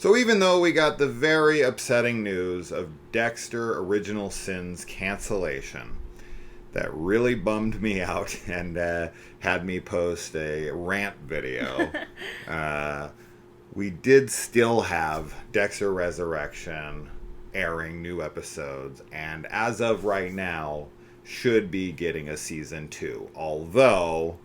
So even though we got the very upsetting news of Dexter Original Sin's cancellation, that really bummed me out and had me post a rant video, we did still have Dexter Resurrection airing new episodes, and as of right now, should be getting a season 2. Although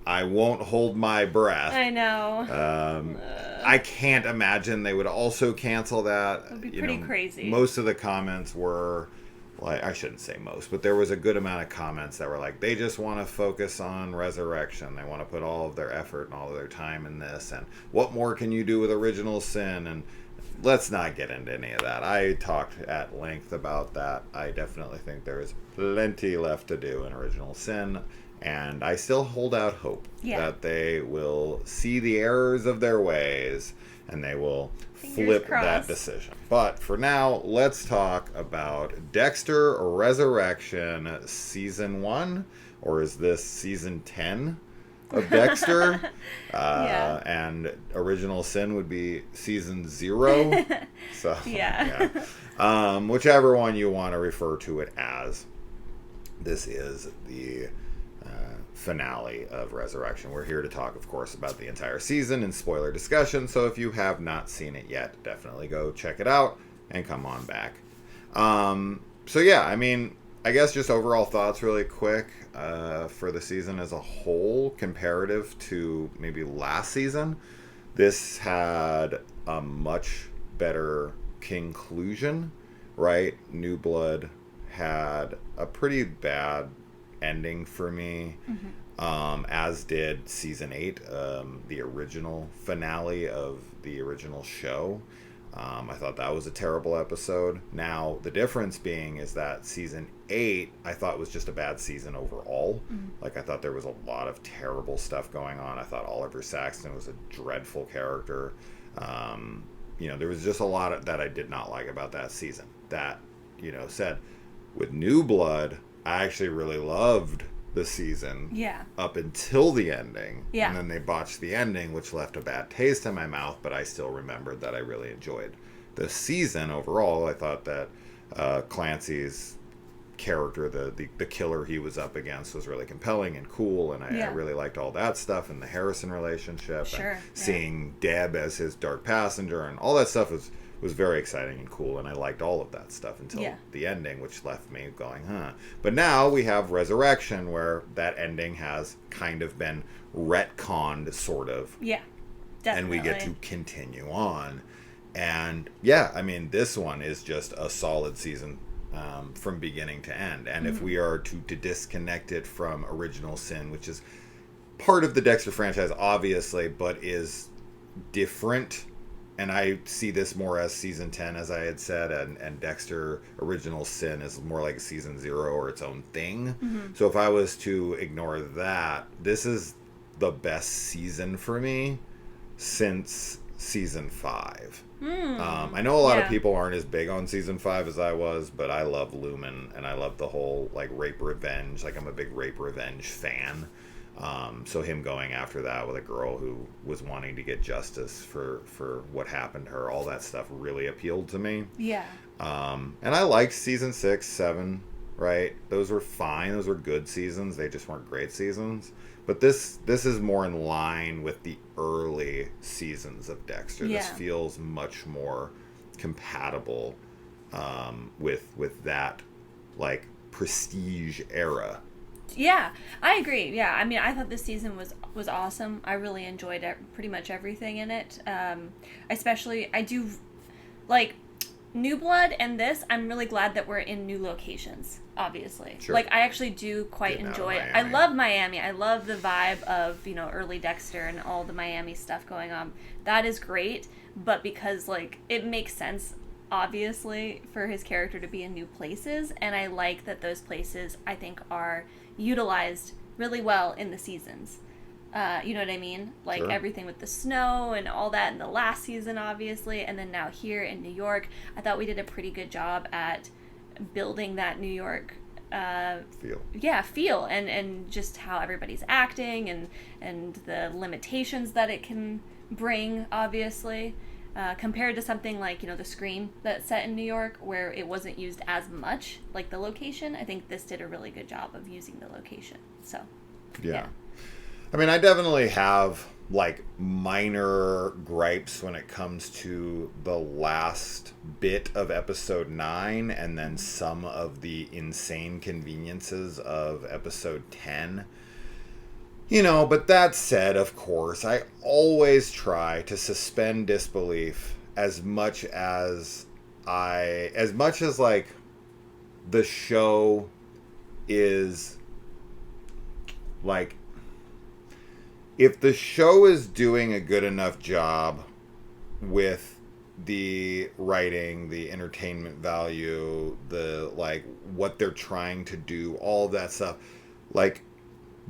I won't hold my breath. I know. I can't imagine they would also cancel that. It would be pretty crazy. Most of the comments were, like, I shouldn't say most, but there was a good amount of comments that were like, they just want to focus on Resurrection. They want to put all of their effort and all of their time in this. And what more can you do with Original Sin? And let's not get into any of that. I talked at length about that. I definitely think there is plenty left to do in Original Sin. And I still hold out hope that they will see the errors of their ways and they will flip that decision. But for now, let's talk about Dexter Resurrection Season 1, or is this Season 10 of Dexter? And Original Sin would be Season 0. So, whichever one you want to refer to it as. This is the finale of Resurrection. We're here to talk, of course, about the entire season and spoiler discussion, so if you have not seen it yet, definitely go check it out and come on back. So yeah, I mean, I guess just overall thoughts really quick for the season as a whole, comparative to maybe last season. This had a much better conclusion, right? New Blood had a pretty bad ending for me, as did season 8, the original finale of the original show. I thought that was a terrible episode. Now, the difference being is that season 8, I thought was just a bad season overall. Like, I thought there was a lot of terrible stuff going on. I thought Oliver Saxton was a dreadful character. There was just a lot that I did not like about that season. That, said, with New Blood, I actually really loved the season up until the ending. And then they botched the ending, which left a bad taste in my mouth, but I still remembered that I really enjoyed the season overall. I thought that Clancy's character, the killer he was up against, was really compelling and cool, and I really liked all that stuff, and the Harrison relationship, and seeing Deb as his dark passenger, and all that stuff was very exciting and cool, and I liked all of that stuff until the ending, which left me going, huh. But now we have Resurrection, where that ending has kind of been retconned, sort of. Yeah, definitely. And we get to continue on. And, yeah, I mean, this one is just a solid season from beginning to end. And if we are to disconnect it from Original Sin, which is part of the Dexter franchise, obviously, but is different. And I see this more as season 10, as I had said, and Dexter Original Sin is more like season 0 or its own thing. So if I was to ignore that, this is the best season for me since season 5. I know a lot of people aren't as big on season 5 as I was, but I love Lumen, and I love the whole, like, rape revenge. Like, I'm a big rape revenge fan. So him going after that with a girl who was wanting to get justice for what happened to her, all that stuff really appealed to me. Yeah. And I liked season 6, 7, right? Those were fine. Those were good seasons. They just weren't great seasons. But this is more in line with the early seasons of Dexter. Yeah. This feels much more compatible with that, like, prestige era. Yeah, I agree. Yeah, I mean, I thought this season was awesome. I really enjoyed pretty much everything in it. Especially, I do, like, New Blood and this, I'm really glad that we're in new locations, obviously. Sure. Like, I actually do quite enjoy it. I love Miami. I love the vibe of, early Dexter and all the Miami stuff going on. That is great, but because, like, it makes sense, obviously, for his character to be in new places, and I like that those places, I think, are utilized really well in the seasons. You know what I mean? Like, everything with the snow and all that in the last season, obviously, and then now here in New York, I thought we did a pretty good job at building that New York feel and just how everybody's acting and the limitations that it can bring, obviously. compared to something like, the Scream that's set in New York, where it wasn't used as much, like the location. I think this did a really good job of using the location. So, yeah. I mean, I definitely have, like, minor gripes when it comes to the last bit of episode 9 and then some of the insane conveniences of episode 10. But that said, of course, I always try to suspend disbelief as much as like the show is like, if the show is doing a good enough job with the writing, the entertainment value, the, like, what they're trying to do, all of that stuff, like,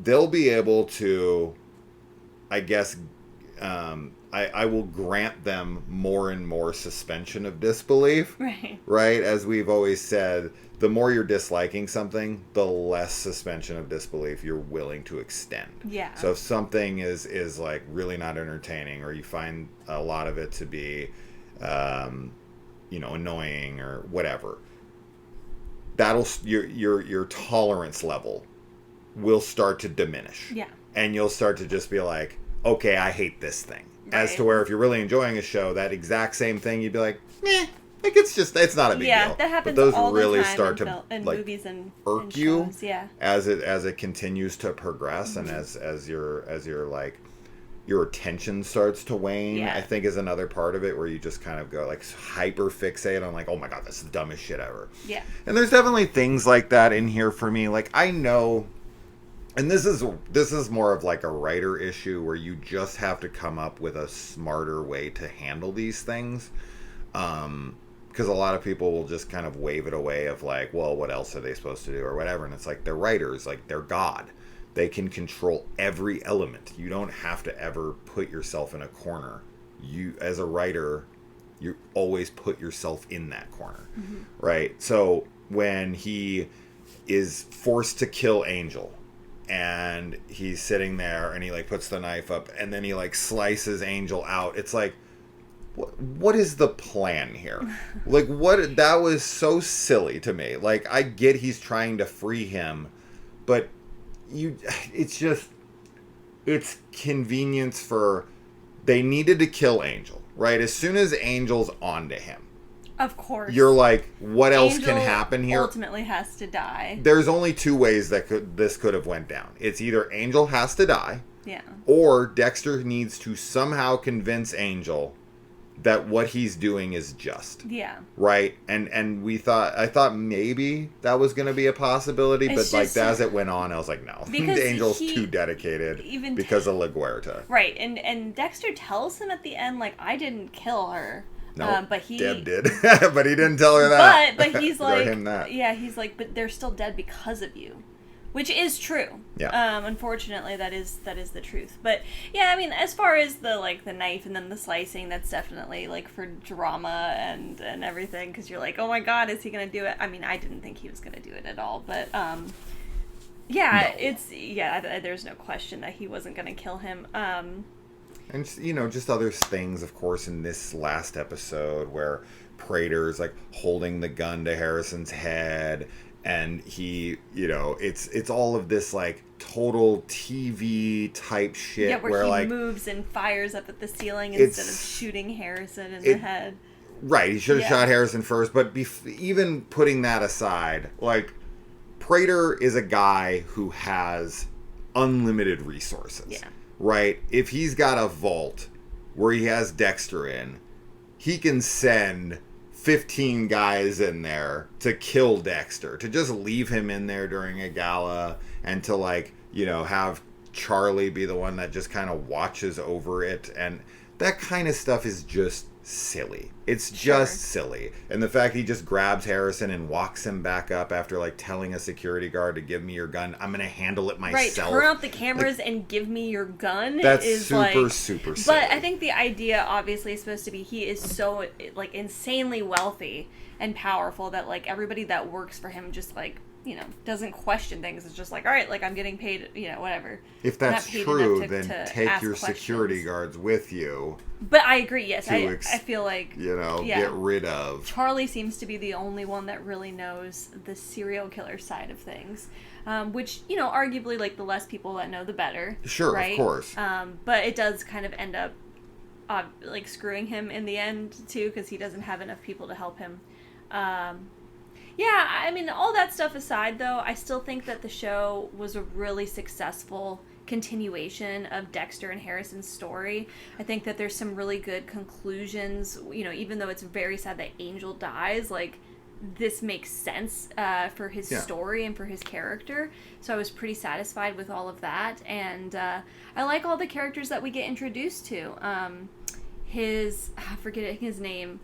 they'll be able to, I guess, I will grant them more and more suspension of disbelief. Right. Right? As we've always said, the more you're disliking something, the less suspension of disbelief you're willing to extend. Yeah. So if something is like really not entertaining, or you find a lot of it to be, annoying or whatever, that'll your tolerance level will start to diminish. Yeah. And you'll start to just be like, okay, I hate this thing. Right. As to where if you're really enjoying a show, that exact same thing, you'd be like, like it's not a big deal. Yeah, that happens but those all really the time start in like movies and irk you shows. Yeah. as it continues to progress, and as your like your attention starts to wane. Yeah. I think is another part of it where you just kind of go like hyper fixate on like, oh my god, that's the dumbest shit ever. Yeah. And there's definitely things like that in here for me. Like, I know. And this is more of like a writer issue where you just have to come up with a smarter way to handle these things. Because a lot of people will just kind of wave it away of like, well, what else are they supposed to do or whatever. And it's like, they're writers, like they're God. They can control every element. You don't have to ever put yourself in a corner. You, as a writer, you always put yourself in that corner, right? So when he is forced to kill Angel, and he's sitting there and he like puts the knife up and then he like slices Angel out. It's like, what is the plan here? Like, that was so silly to me. Like, I get he's trying to free him, but it's convenience for, they needed to kill Angel, right? As soon as Angel's onto him, of course. you're like, what else Angel can happen here? Ultimately has to die. There's only two ways that this could have went down. It's either Angel has to die, yeah, or Dexter needs to somehow convince Angel that what he's doing is just. Yeah. Right? And I thought maybe that was going to be a possibility, but like as it went on, I was like, no. Because Angel's too dedicated because of La Guerta. Right. And Dexter tells him at the end, like, I didn't kill her. No, but Deb did. But he didn't tell her that. But he's like, him that. Yeah, he's like, but they're still dead because of you, which is true. Yeah. Unfortunately, that is the truth. But yeah, I mean, as far as the knife and then the slicing, that's definitely like for drama and everything, because you're like, oh my god, is he gonna do it? I mean, I didn't think he was gonna do it at all, but yeah, no. There's no question that he wasn't gonna kill him. And, just other things, of course, in this last episode where Prater's, like, holding the gun to Harrison's head, and he, it's all of this, like, total TV-type shit. Yeah, where he like, moves and fires up at the ceiling instead of shooting Harrison in the head. Right, he should have shot Harrison first, but even putting that aside, like, Prater is a guy who has unlimited resources. Yeah. Right? If he's got a vault where he has Dexter in, he can send 15 guys in there to kill Dexter, to just leave him in there during a gala, and to, like, have Charlie be the one that just kind of watches over it. And that kind of stuff is just silly. It's just silly. And the fact he just grabs Harrison and walks him back up after, like, telling a security guard to give me your gun. I'm going to handle it myself. Right, turn off the cameras and give me your gun. That's is super silly. But I think the idea obviously is supposed to be he is so, like, insanely wealthy and powerful that, like, everybody that works for him just, like, doesn't question things. It's just like, all right, like I'm getting paid, whatever. If that's true, then take your security guards with you. But I agree, yes. I feel like, get rid of. Charlie seems to be the only one that really knows the serial killer side of things. Which, arguably, like, the less people that know, the better. Sure, right? Of course. But it does kind of end up, like, screwing him in the end, too, because he doesn't have enough people to help him. Yeah, I mean, all that stuff aside, though, I still think that the show was a really successful continuation of Dexter and Harrison's story. I think that there's some really good conclusions, even though it's very sad that Angel dies, like, this makes sense for his story and for his character. So I was pretty satisfied with all of that. And I like all the characters that we get introduced to. I forget his name.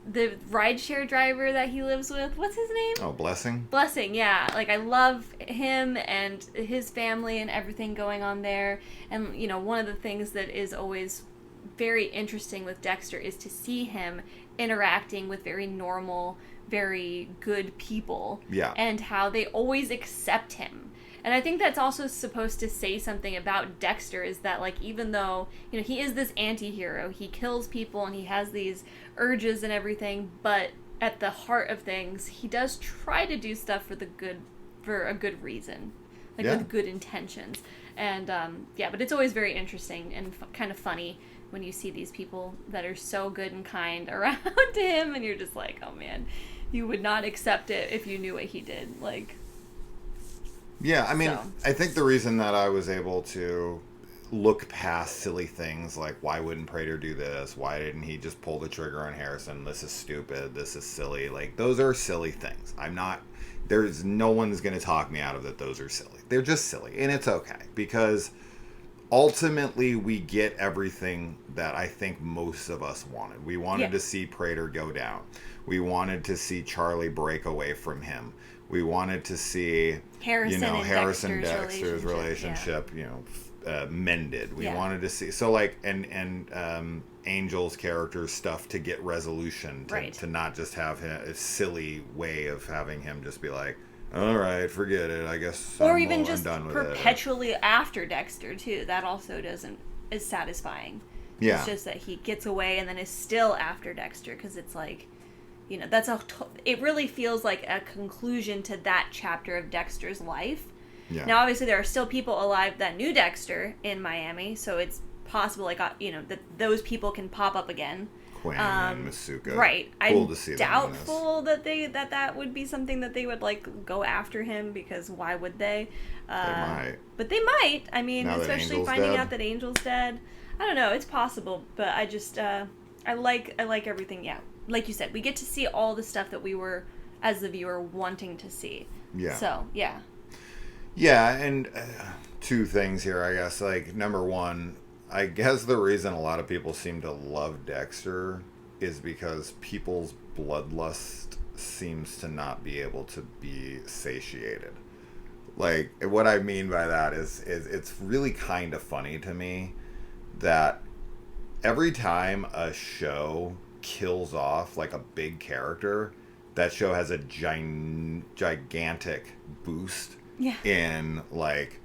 The rideshare driver that he lives with, what's his name? Oh, Blessing? Blessing, yeah. Like, I love him and his family and everything going on there. And, one of the things that is always very interesting with Dexter is to see him interacting with very normal, very good people. Yeah. And how they always accept him. And I think that's also supposed to say something about Dexter, is that, like, even though, he is this anti-hero, he kills people and he has these urges and everything, but at the heart of things, he does try to do stuff for a good reason, like with good intentions. And, but it's always very interesting and kind of funny when you see these people that are so good and kind around him, and you're just like, oh man, you would not accept it if you knew what he did, like... Yeah, I mean, I think the reason that I was able to look past silly things like, why wouldn't Prater do this? Why didn't he just pull the trigger on Harrison? This is stupid. This is silly. Like, those are silly things. There's no one's going to talk me out of that. Those are silly. They're just silly. And it's okay, because ultimately we get everything that I think most of us wanted. We wanted to see Prater go down. We wanted to see Charlie break away from him. We wanted to see Harrison-Dexter's relationship, mended. We wanted to see, so like, and Angel's character stuff to get resolution, to not just have a silly way of having him just be like, all right, forget it, I guess. Or even just perpetually after Dexter too. That also is satisfying. Yeah, it's just that he gets away and then is still after Dexter, because it's like, it really feels like a conclusion to that chapter of Dexter's life. Yeah. Now, obviously, there are still people alive that knew Dexter in Miami, so it's possible, like, that those people can pop up again. Quinn and Masuka. Right. Cool to see I'm doubtful that would be something that they would, like, go after him, because why would they? They might. But they might. I mean, now especially finding out that Angel's dead. I don't know. It's possible, but I just, I like everything, yeah. Like you said, we get to see all the stuff that we were, as the viewer, wanting to see. Yeah. So, yeah. Yeah, and two things here, I guess. Like, number one, I guess the reason a lot of people seem to love Dexter is because people's bloodlust seems to not be able to be satiated. Like, what I mean by that is it's really kind of funny to me that every time a show kills off like a big character, that show has a gigantic boost in like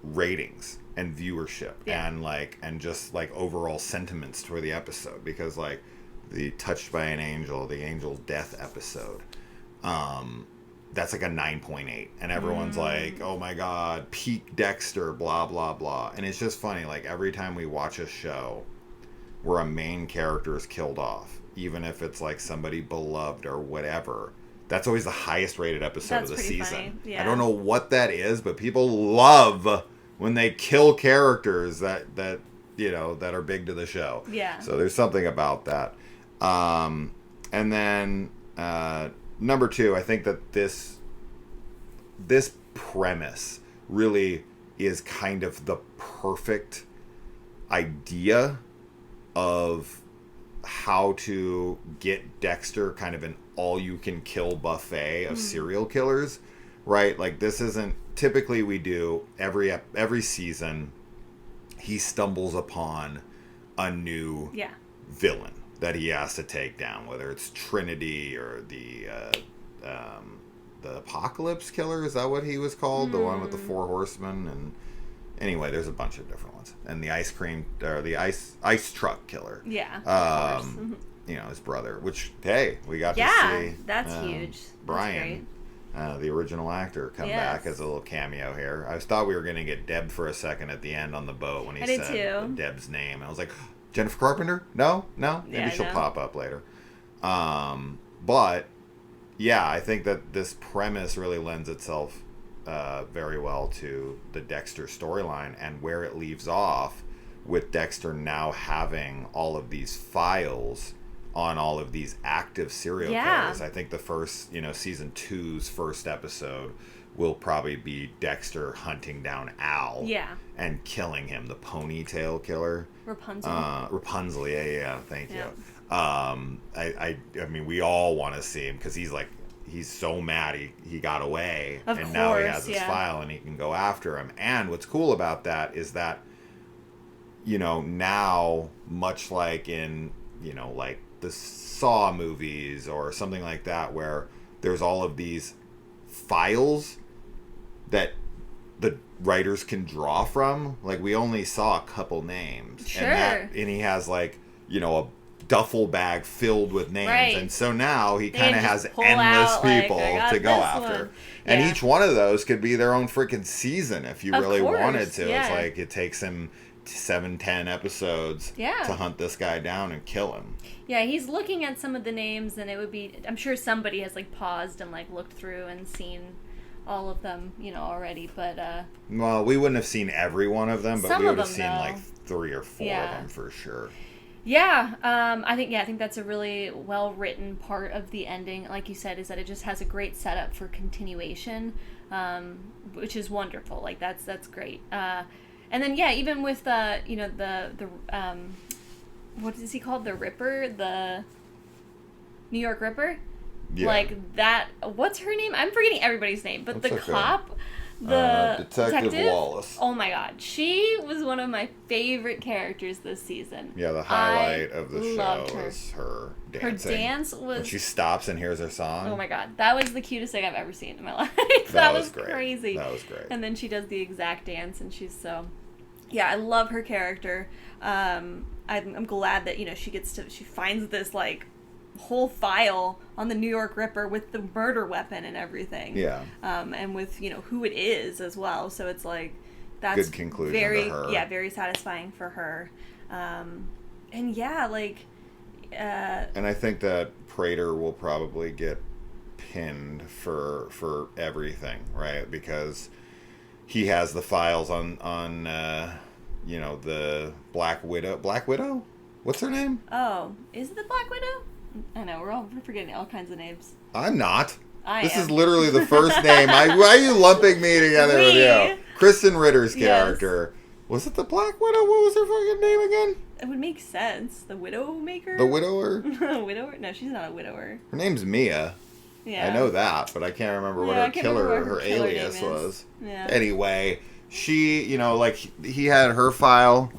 ratings and viewership and just like overall sentiments for the episode, because like the Touched by an Angel, the Angel's death episode, that's like a 9.8, and everyone's like, oh my god, peak Dexter, blah blah blah. And it's just funny, like every time we watch a show where a main character is killed off, even if it's like somebody beloved or whatever, that's always the highest rated episode of the season. Yeah. I don't know what that is, but people love when they kill characters that are big to the show. Yeah. So there's something about that. And then number two, I think that this premise really is kind of the perfect idea of how to get Dexter kind of an all-you-can-kill buffet of serial killers, right? Like, this isn't... Typically, we do every season, he stumbles upon a new villain that he has to take down, whether it's Trinity or the the Apocalypse Killer. Is that what he was called? The one with the 4 horsemen. And anyway, there's a bunch of different ones. And the ice truck killer. Yeah. His brother. Which, hey, we got to see. Yeah, that's huge. Brian. The original actor, come back as a little cameo here. I thought we were going to get Deb for a second at the end on the boat when he said Deb's name. I was like, Jennifer Carpenter? No? Maybe she'll pop up later. But, yeah, I think that this premise really lends itself very well to the Dexter storyline and where it leaves off with Dexter now having all of these files on all of these active serial killers. I think the first, season 2's first episode will probably be Dexter hunting down Al and killing him, the ponytail killer. Rapunzel, yeah, thank you. I mean, we all want to see him because he's so mad he got away, now he has his file and he can go after him. And what's cool about that is that, now, much like in, like the Saw movies or something like that, where there's all of these files that the writers can draw from. Like, we only saw a couple names. Sure. And he has, a duffel bag filled with names. Right. And so now he kind of has endless people to go after. One. And each one of those could be their own freaking season if you really wanted to. Yeah. It's like it takes him 7-10 episodes to hunt this guy down and kill him. Yeah, he's looking at some of the names, and it would be, I'm sure somebody has paused and looked through and seen all of them, already, but well, we wouldn't have seen every one of them, but we would have seen 3 or 4 of them for sure. Yeah, I think that's a really well written part of the ending. Like you said, is that it just has a great setup for continuation, which is wonderful. That's great. And then even with the what is he called? The Ripper, the New York Ripper. Yeah. That. What's her name? I'm forgetting everybody's name. But the cop, the detective Wallace. Oh my God, she was one of my favorite characters this season. Yeah, the highlight of the show is her dancing. Her dance was when she stops and hears her song. Oh my God, that was the cutest thing I've ever seen in my life. that was great. Crazy. That was great. And then she does the exact dance, and she's so. Yeah, I love her character. I'm glad that she finds this whole file on the New York Ripper with the murder weapon and everything. Yeah. And with who it is as well. So it's that's good conclusion to her. Yeah, very satisfying for her. And I think that Prater will probably get pinned for everything, right? Because he has the files on the Black Widow. Black Widow? What's her name? Oh, is it the Black Widow? I know, we're forgetting all kinds of names. I'm not. This is literally the first name. Why are you lumping me together with you? Kristen Ritter's character. Yes. Was it the Black Widow? What was her fucking name again? It would make sense. The Widowmaker? The Widower? Widower? No, she's not a widower. Her name's Mia. Yeah. I know that, but I can't remember what her alias was. Yeah. Anyway, she, he had her file,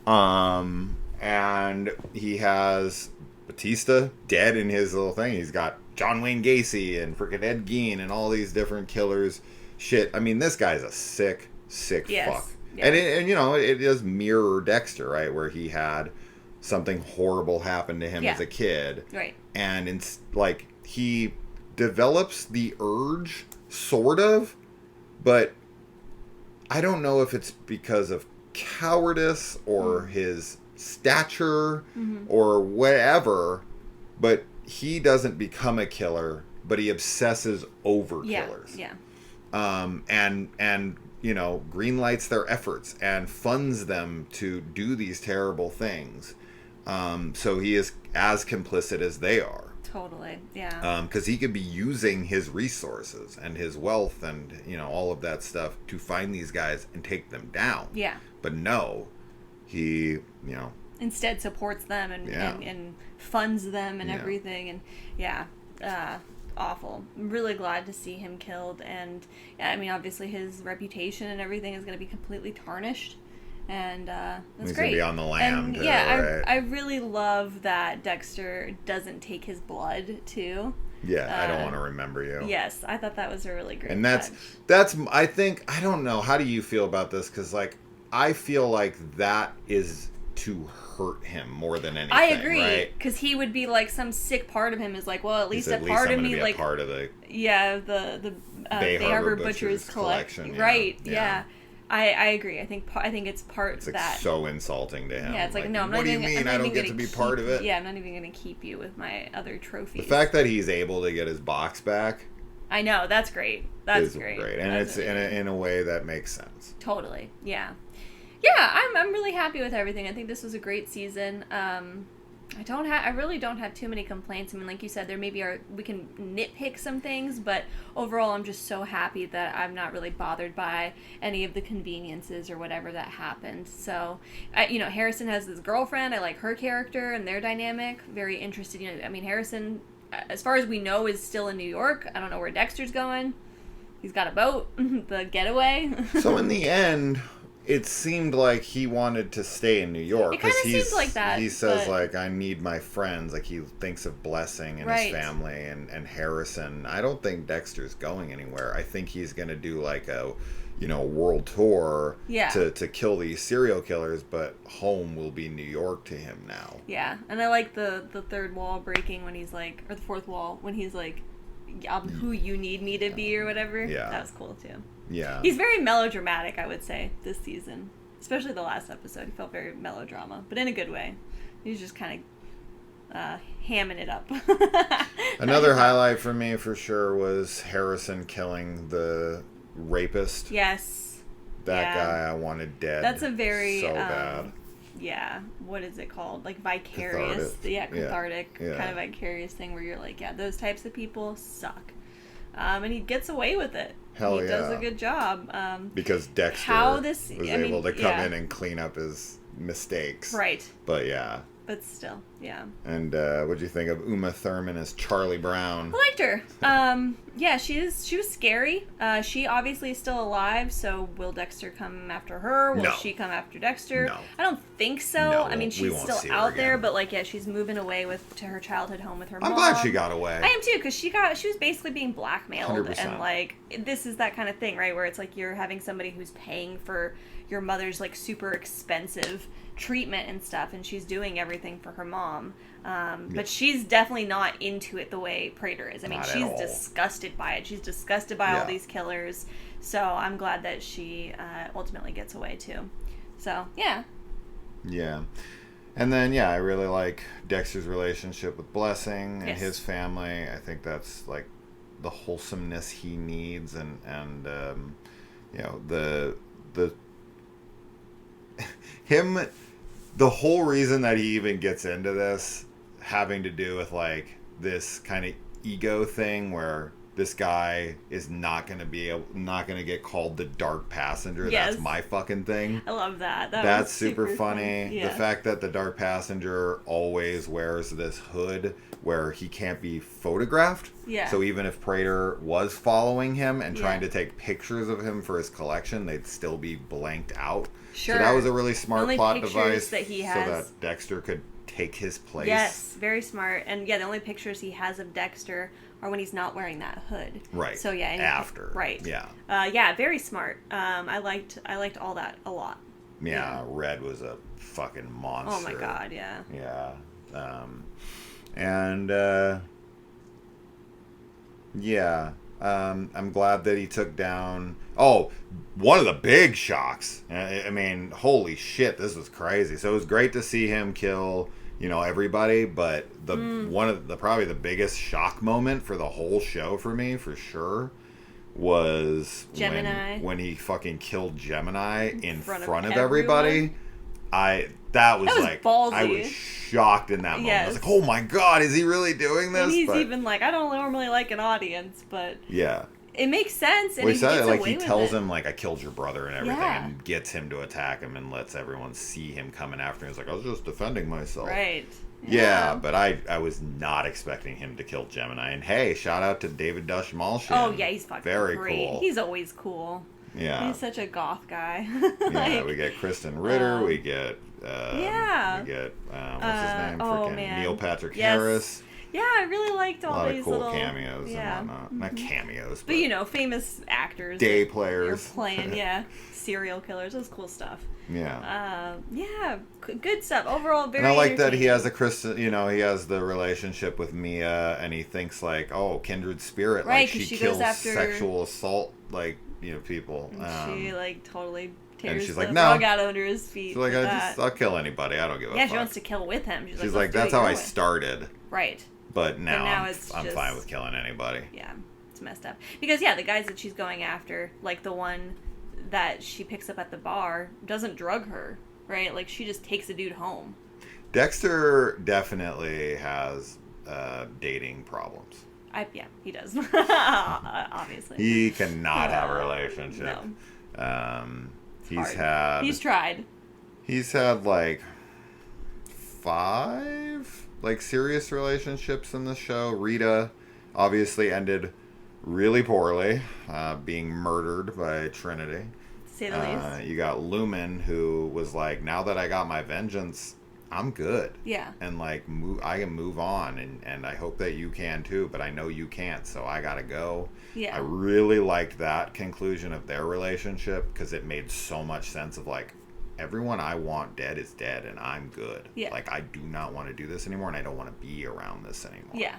and he has Batista dead in his little thing. He's got John Wayne Gacy and freaking Ed Gein and all these different killers. Shit, I mean, this guy's a sick fuck. Yeah. And it does mirror Dexter, right, where he had something horrible happen to him as a kid, right? And it's he develops the urge, sort of, but I don't know if it's because of cowardice or his stature or whatever, but he doesn't become a killer, but he obsesses over killers. Yeah. And green lights their efforts and funds them to do these terrible things. So he is as complicit as they are. Totally, yeah. Because he could be using his resources and his wealth and, all of that stuff to find these guys and take them down. Yeah. But no, he, instead supports them and funds them and everything. And, awful. I'm really glad to see him killed. And, obviously his reputation and everything is going to be completely tarnished. And that's He's great. He's going to be on the lam, and, right? I really love that Dexter doesn't take his blood, too. Yeah, I don't want to remember you. Yes, I thought that was a really great. And that's I think, I don't know, how do you feel about this? Because like I feel like that is to hurt him more than anything. I agree, right? Because he would be like, some sick part of him is like, well, at least At a least part I'm of gonna me be like a part of the the Bay Harbor Butchers collection. Right? Yeah. I agree. I think it's part it's like that so insulting to him. Yeah, it's like no, I'm not what even. do you mean I don't get to be part of it? Yeah, I'm not even going to keep you with my other trophies. The fact that he's able to get his box back, I know, that's great. That's great. And that's it's in a way that makes sense. Totally. Yeah. Yeah, I'm really happy with everything. I think this was a great season. I really don't have too many complaints. I mean, like you said, we can nitpick some things, but overall, I'm just so happy that I'm not really bothered by any of the conveniences or whatever that happened. So, Harrison has this girlfriend. I like her character and their dynamic. Very interested. I mean, Harrison, as far as we know, is still in New York. I don't know where Dexter's going. He's got a boat, the getaway. So in the end, it seemed like he wanted to stay in New York. It kind of seems like that. He says, like, I need my friends. Like, he thinks of Blessing and his family and Harrison. I don't think Dexter's going anywhere. I think he's going to do, like, a world tour to kill these serial killers, but home will be New York to him now. Yeah, and I like the third wall breaking when he's like, or the fourth wall, when he's like, I'm who you need me to be or whatever. Yeah. That was cool, too. Yeah. He's very melodramatic, I would say, this season. Especially the last episode. He felt very melodrama, but in a good way. He's just kind of hamming it up. Another highlight for me, for sure, was Harrison killing the rapist. Yes. That guy I wanted dead. That's a very... so bad. Yeah. What is it called? Like vicarious. Cathartic. Kind of vicarious thing where you're like, yeah, those types of people suck. And he gets away with it. He does a good job. Because Dexter was able to come in and clean up his mistakes. Right. But yeah. But still, yeah. And what'd you think of Uma Thurman as Charlie Brown? I liked her. Yeah, she was scary. She obviously is still alive, so will Dexter come after her? Will she come after Dexter? No. I don't think so. No, I mean, she's still out there, but like, yeah, she's moving away to her childhood home with her mom. I'm glad she got away. I am too, because she was basically being blackmailed. 100%. And like, this is that kind of thing, right? Where it's like you're having somebody who's paying for your mother's like super expensive treatment and stuff, and she's doing everything for her mom. But she's definitely not into it the way Prater is. I mean, she's disgusted by it. She's disgusted by all these killers. So I'm glad that she ultimately gets away too. So, yeah. Yeah. And then, I really like Dexter's relationship with Blessing and his family. I think that's like the wholesomeness he needs, and the whole reason that he even gets into this having to do with like this kind of ego thing where this guy is not going to get called the dark passenger. Yes. That's my fucking thing. I love that. That's super funny. Yeah. The fact that the dark passenger always wears this hood where he can't be photographed. Yeah. So even if Prater was following him and trying to take pictures of him for his collection, they'd still be blanked out. Sure. So that was a really smart plot device that he has, so that Dexter could take his place. Yes, very smart. And the only pictures he has of Dexter are when he's not wearing that hood. Right. So after. Right. Yeah. Very smart. I liked all that a lot. Yeah, Red was a fucking monster. Oh my god, yeah. Yeah. I'm glad that he took down... Oh, one of the big shocks. I mean, holy shit, this was crazy. So it was great to see him kill, everybody, but probably the biggest shock moment for the whole show for me, for sure, was Gemini. When he fucking killed Gemini in front of everybody. That was like ballsy. I was shocked in that moment. Yes. I was like, "Oh my god, is he really doing this?" And he's even like, "I don't normally like an audience, but it makes sense." And he said it like he tells him like, "I killed your brother" and everything, and gets him to attack him and lets everyone see him coming after him. He's like, "I was just defending myself." Right. Yeah, but I was not expecting him to kill Gemini. And hey, shout out to David Dashmalchian. Oh yeah, he's fucking very great. Cool. He's always cool. Yeah. He's such a goth guy. We get Kristen Ritter. We get. We get what's his name? Freaking Neil Patrick Harris. Yeah, I really liked all these cool little cameos and whatnot. Not cameos, but famous actors. Day players. They're playing, serial killers. That's cool stuff. Yeah. Good stuff. Overall, very. And I like that he has he has the relationship with Mia, and he thinks like, oh, kindred spirit, right? Like she kills kills after sexual assault, people. And she totally tears and she's the like, no. rug out under his feet. She's like, I'll kill anybody. I don't give a fuck. Yeah, she wants to kill with him. She's like, that's how I started. Right. But now I'm fine with killing anybody. Yeah, it's messed up. Because, the guys that she's going after, like the one that she picks up at the bar, doesn't drug her, right? Like, she just takes a dude home. Dexter definitely has dating problems. He does. Obviously. He cannot have a relationship. No. He's tried. He's had, 5 serious relationships in the show. Rita obviously ended really poorly, being murdered by Trinity. To say the least. You got Lumen, who was like, now that I got my vengeance, I'm good. Yeah. And I can move on, and I hope that you can too, but I know you can't, so I gotta go. Yeah. I really liked that conclusion of their relationship because it made so much sense of everyone I want dead is dead, and I'm good. Yeah. I do not want to do this anymore, and I don't want to be around this anymore. Yeah.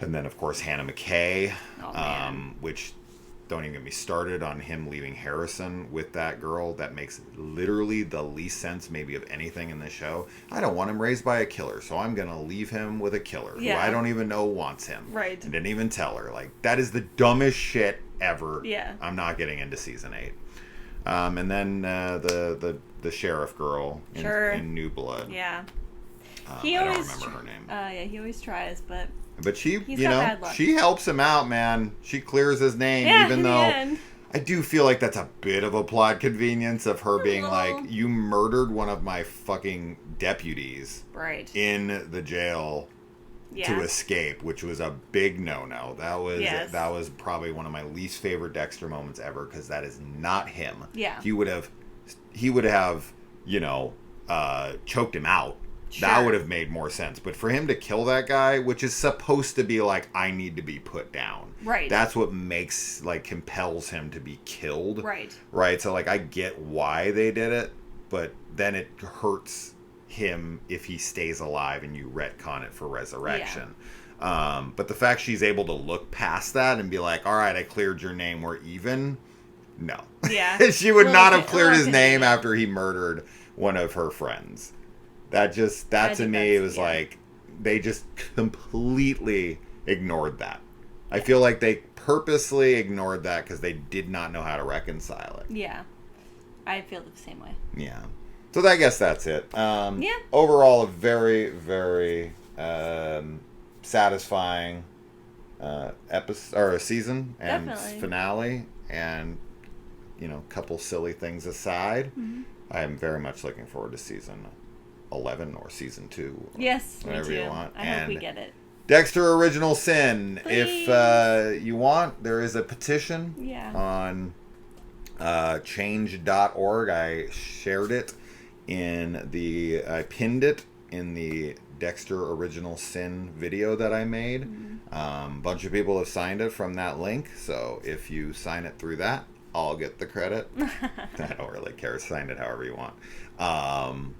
And then, of course, Hannah McKay, man. which, don't even get me started on him leaving Harrison with that girl. That makes literally the least sense maybe of anything in the show. I don't want him raised by a killer, so I'm going to leave him with a killer who I don't even know wants him. Right. And didn't even tell her. That is the dumbest shit ever. Yeah. I'm not getting into season 8. And then the sheriff girl in New Blood. Yeah. I don't remember her name. He always tries, but she, she helps him out, man. She clears his name, even though I do feel like that's a bit of a plot convenience of her being like, you murdered one of my fucking deputies in the jail to escape, which was a big no-no. That was probably one of my least favorite Dexter moments ever, because that is not him. Yeah. He would have choked him out. Sure. That would have made more sense. But for him to kill that guy, which is supposed to be I need to be put down. Right. That's what compels him to be killed. Right. Right. So I get why they did it, but then it hurts him if he stays alive and you retcon it for resurrection. Yeah. But the fact she's able to look past that and be like, all right, I cleared your name, we're even. No. Yeah. She would not have cleared his name after he murdered one of her friends. That to me, it was they just completely ignored that. I feel like they purposely ignored that because they did not know how to reconcile it. Yeah. I feel the same way. Yeah. So I guess that's it. Overall, a very, very satisfying episode or a season and Definitely. finale, and a couple silly things aside, I am very much looking forward to season 11 or season 2. Or yes, whatever me too. you want. I hope we get it. Dexter Original Sin. Please. If you want, there is a petition on change.org. I shared it I pinned it in the Dexter Original Sin video that I made. A bunch of people have signed it from that link, so if you sign it through that, I'll get the credit. I don't really care. Sign it however you want.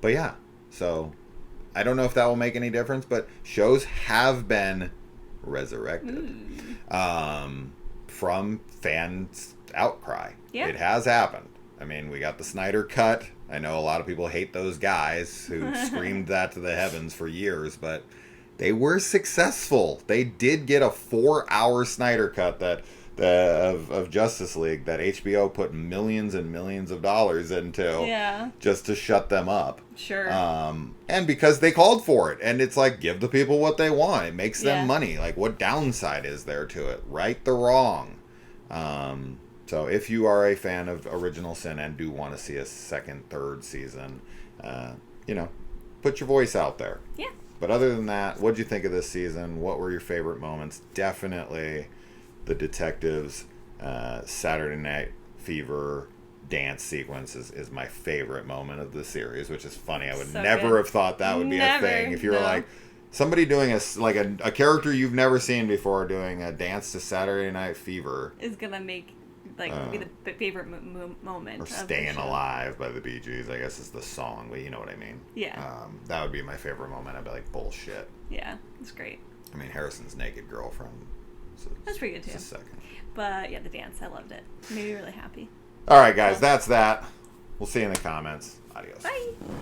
But yeah, so I don't know if that will make any difference, but shows have been resurrected from fans' outcry. Yeah. It has happened. I mean, we got the Snyder Cut. I know a lot of people hate those guys who screamed that to the heavens for years, but they were successful. They did get a 4-hour Snyder Cut of Justice League that HBO put millions and millions of dollars into just to shut them up. Sure. And because they called for it. And it's give the people what they want. It makes them money. What downside is there to it? Right the wrong. So if you are a fan of Original Sin and do want to see a second, third season, put your voice out there. Yeah. But other than that, what'd you think of this season? What were your favorite moments? Definitely the detectives' Saturday Night Fever dance sequence is my favorite moment of the series, which is funny. I would never have thought that would be a thing. If you were Somebody doing a character you've never seen before doing a dance to Saturday Night Fever is gonna make be the favorite moment. Or Staying Alive by the Bee Gees, I guess is the song, but you know what I mean. Yeah. That would be my favorite moment. I'd be like, bullshit. Yeah, it's great. I mean, Harrison's naked girlfriend. That's pretty good too. Just a second. But yeah, the dance, I loved it. Made me really happy. All right, guys, that's that. We'll see you in the comments. Adios. Bye.